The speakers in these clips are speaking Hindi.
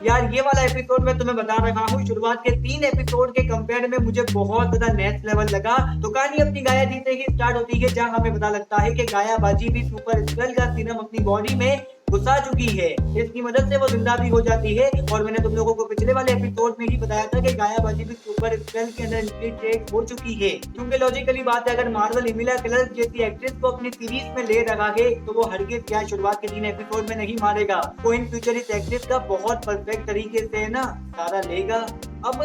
यार ये वाला एपिसोड मैं तुम्हें बता रहा हूँ, शुरुआत के 3 एपिसोड के कंपेयर में मुझे बहुत ज्यादा नेक्स्ट लेवल लगा। तो कहानी अपनी गाया जी से ही स्टार्ट होती है, जहाँ हमें पता लगता है कि गाया बाजी भी सुपर स्पेल का सीरम अपनी बॉडी में घुसा चुकी है। इसकी मदद से वो जिंदा भी हो जाती है। और मैंने तुम लोगों को पिछले वाले एपिसोड में ही बताया था कि गाया बाजी भी सुपर स्पेल के अंदर इन्फिल्ट्रेट हो चुकी है। क्योंकि लॉजिकली बात है, अगर मार्वल इमिला क्लर्क जैसी एक्ट्रेस को अपनी सीरीज में ले रखा है तो वो हरगिज क्या शुरुआत के 3 एपिसोड में नहीं मारेगा। वो इन फ्यूचर इस एक्ट्रेस का बहुत परफेक्ट तरीके से ना सारा लेगा। अब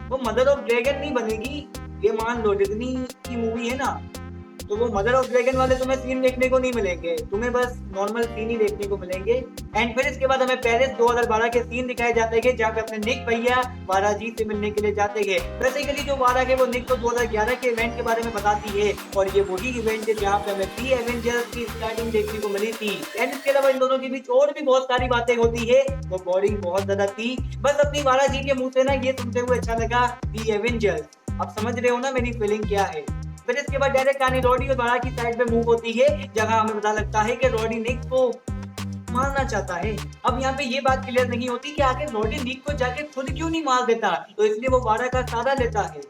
वो मदर ऑफ ड्रैगन नहीं बनेगी, ये मान लो डिज्नी की मूवी है ना, तो वो मदर ऑफ ड्रैगन वाले तुम्हें सीन देखने को नहीं मिलेंगे, तुम्हें बस नॉर्मल सीन ही देखने को मिलेंगे। एंड फिर इसके बाद हमें पेरिस 2012 के सीन दिखाए जाते हैं, जहाँ पे अपने निक भैया वारा जी से मिलने के लिए जाते हैं। बेसिकली जो वारा है वो निक को 2011 के इवेंट के बारे में बताती है, और ये वही इवेंट है जहाँ पे हमें प्री एवेंजर्स की स्टार्टिंग देखने को मिली थी। एंड इसके अलावा इन दोनों के बीच और भी बहुत सारी बातें होती है, वो बॉन्डिंग बहुत ज्यादा थी। बस अपनी वारा जी के मुंह से ना ये सुनते हुए अच्छा लगा, दी एवेंजर्स। अब समझ रहे हो ना मेरी फीलिंग क्या है। फिर इसके बाद डायरेक्ट कहानी रॉडी और बारा की साइड पे मूव होती है, जहां हमें पता लगता है कि रॉडी निक को मारना चाहता है। अब यहाँ पे ये बात क्लियर नहीं होती कि आखिर रॉडी निक को जाके खुद क्यों नहीं मार देता, तो इसलिए वो बारा का सहारा लेता है।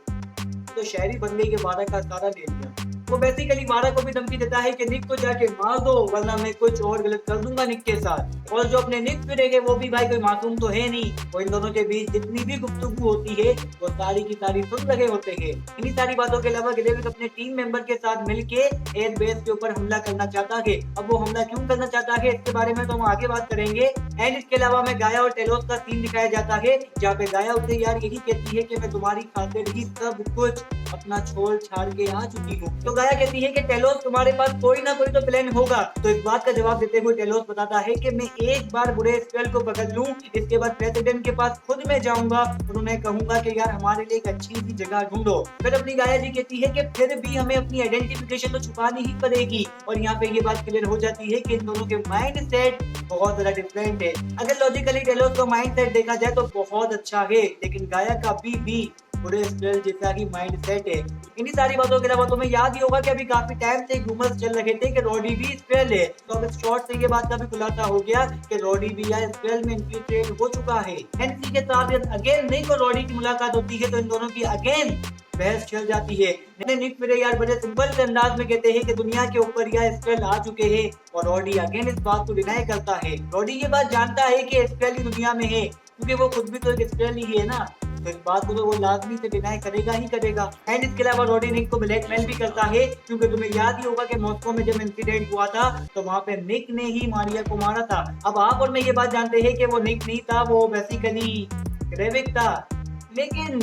तो शहरी बंदे के बारा का सहारा ले लिया। वो बेसिकली बारा को भी धमकी देता है कि निक को जाके मार दो, वरना मैं कुछ और गलत कर दूंगा निक के साथ। और जो अपने निक फिरेंगे वो भी भाई कोई मासूम तो है नहीं, वो इन दोनों के बीच जितनी भी गुफ्तगू होती है वो सारी की सारी सुन रहे होते हैं। इन्हीं सारी बातों के अलावा ग्रेविक अपने टीम मेंबर के साथ मिलके एयर बेस के ऊपर हमला करना चाहता है। अब वो हमला क्यों करना चाहता है इसके बारे में तो हम आगे बात करेंगे। एंड इसके अलावा हमें गाया और टेलोस का सीन दिखाया जाता है, जहाँ पे गाया उसे यार यही कहती है कि मैं तुम्हारी खातिर ही सब कुछ अपना छोड़ छाड़ के आ चुकी हूँ। तो गाया कहती है कि टेलोस तुम्हारे पास कोई ना कोई तो प्लान होगा। तो इस बात का जवाब देते हुए टेलोस बताता है कि मैं एक बार बुरे स्पेल को पकड़ लूं, इसके बाद प्रेसिडेंट के पास खुद में जाऊंगा और उन्हें कहूंगा कि यार हमारे लिए एक अच्छी सी जगह ढूंढो। फिर अपनी गाया जी कहती है कि फिर भी हमें अपनी आइडेंटिफिकेशन तो छुपानी ही पड़ेगी। और यहाँ पे ये बात क्लियर हो जाती है कि इन दोनों के माइंड सेट बहुत ज्यादा डिफरेंट है। अगर लॉजिकली टेलोस का माइंड सेट देखा जाए तो बहुत अच्छा है, लेकिन गाया का भी पूरे स्पेल जैसा ही माइंड सेट है। इन्हीं सारी बातों के अलावा तुम्हें याद ही होगा कि अभी काफी टाइम से रूमर्स चल रहे थे कि रॉडी भी स्पेल है, तो अब इस शॉर्ट से ये बात का भी खुलासा हो गया कि रॉडी भी या स्पेल में इन्फिल्ट्रेट हो चुका है। इसी के साथ अगेन निक और रॉडी की मुलाकात होती है, तो इन दोनों की अगेन बहस चल जाती है। निक फिर यार बड़े सिंपल के अंदाज में कहते हैं कि दुनिया के ऊपर या स्पेल आ चुके हैं, और रॉडी अगेन इस बात को डिनाई करता है। रॉडी ये बात जानता है कि स्पेल ही दुनिया में है, क्योंकि वो खुद भी तो एक स्पेल ही है ना, तो इस बात को तो वो लाजमी से डिनाई करेगा ही करेगा। एंड इसके अलावा रॉडी निक को ब्लैकमेल भी करता है, क्योंकि तुम्हें याद ही होगा कि मॉस्को में जब इंसिडेंट हुआ था तो वहाँ पे निक ने ही मारिया को मारा था। अब आप और मैं ये बात जानते हैं कि वो निक नहीं था, वो बेसिकली ग्रेविक था। लेकिन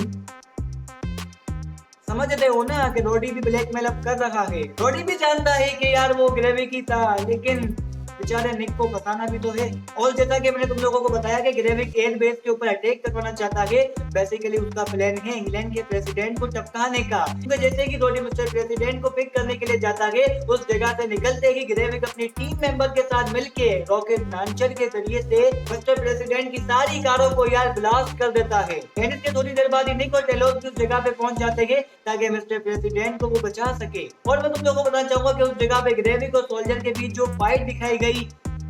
समझ रहे हो ना कि रॉडी भी ब्लैकमेल अब कर रहा है। रॉडी भी जानता है कि यार वो ग्रेविक ही था, लेकिन बेचारे निक को बताना भी तो है। और जैसा कि मैंने तुम लोगों को बताया कि ग्रेविक एयर बेस के ऊपर अटैक करवाना चाहता है, बेसिकली उसका प्लान है इंग्लैंड के प्रेसिडेंट को टपकाने का। क्योंकि जैसे कि रॉडी मिस्टर प्रेसिडेंट को पिक करने के लिए जाता है, उस जगह से निकलते ही ग्रेविक अपनी टीम मेंबर के साथ मिलके रॉकेट लॉन्चर के जरिए से मिस्टर प्रेसिडेंट की सारी कारों को यार ब्लास्ट कर देता है। इसके थोड़ी देर बाद निक और टेलोस उस जगह पे पहुंच जाते हैं ताकि मिस्टर प्रेसिडेंट को वो बचा सके। और मैं तुम लोगों को बताना चाहूंगा कि उस जगह पे ग्रेविक और सोल्जर के बीच जो फाइट दिखाई गई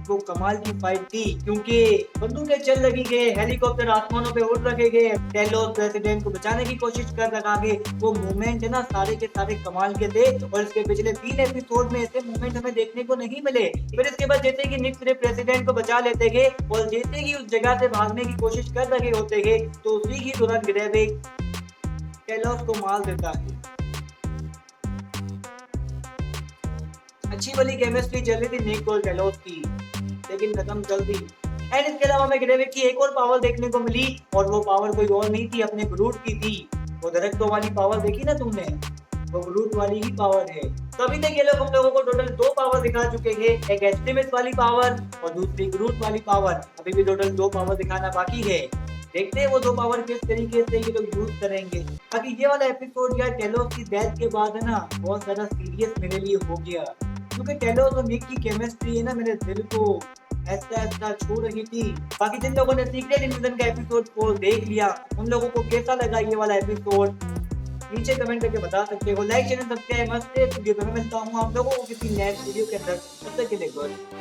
वो कमाल की फाइट थी, क्योंकि बंदूकें चल रही गए, हेलीकॉप्टर आसमानों पे उड़ रखे गए, टेलोस प्रेसिडेंट को बचाने की कोशिश कर रहा है। वो मूवमेंट है ना सारे के सारे कमाल के थे, और इसके पिछले 3 एपिसोड में ऐसे मूवमेंट हमें देखने को नहीं मिले। फिर इसके बाद जैसे कि निक प्रेसिडेंट को बचा लेते हैं और जैसे ही उस जगह से भागने की कोशिश कर रहे होते हैं, तो उसी ही दौरान ग्रेविक टेलोस को मार देता है। अच्छी वाली केमिस्ट्री चल रही थी निक और टेलोस की, लेकिन खत्म जल्दी। एंड इसके अलावा हमें ग्रेविक की एक और पावर देखने को मिली, और वो पावर कोई और नहीं थी, अपने ग्रूट की थी। वो दरख्तों वाली पावर देखी ना तुमने, वो ग्रूट वाली ही पावर है। तो अभी तक ये लोग हम लोगों को टोटल 2 पावर दिखा चुके हैं, एक एस्टिमेट वाली पावर और दूसरी ग्रूट वाली पावर। अभी भी टोटल 2 पावर दिखाना बाकी है, देखते हैं वो 2 पावर किस तरीके से ये लोग यूज करेंगे। बाकी ये वाला एपिसोड यार टेलोस की डेथ के बाद है ना बहुत ज्यादा सीरियस मेरे लिए हो गया, क्योंकि टेलोस और निक की केमिस्ट्री है ना मेरे दिल को ऐसा ऐसा छू रही थी। बाकी जिन लोगों ने सीक्रेट इन्वेजन का एपिसोड 4 देख लिया, उन लोगों को कैसा लगा ये वाला एपिसोड नीचे कमेंट करके बता सकते हो। लाइक चैनल सब्सक्राइब मस्त है। मैं मिलता हूँ आप लोगों को किसी नेक्स्ट वीडियो के अंदर। तब तक के लिए गुड।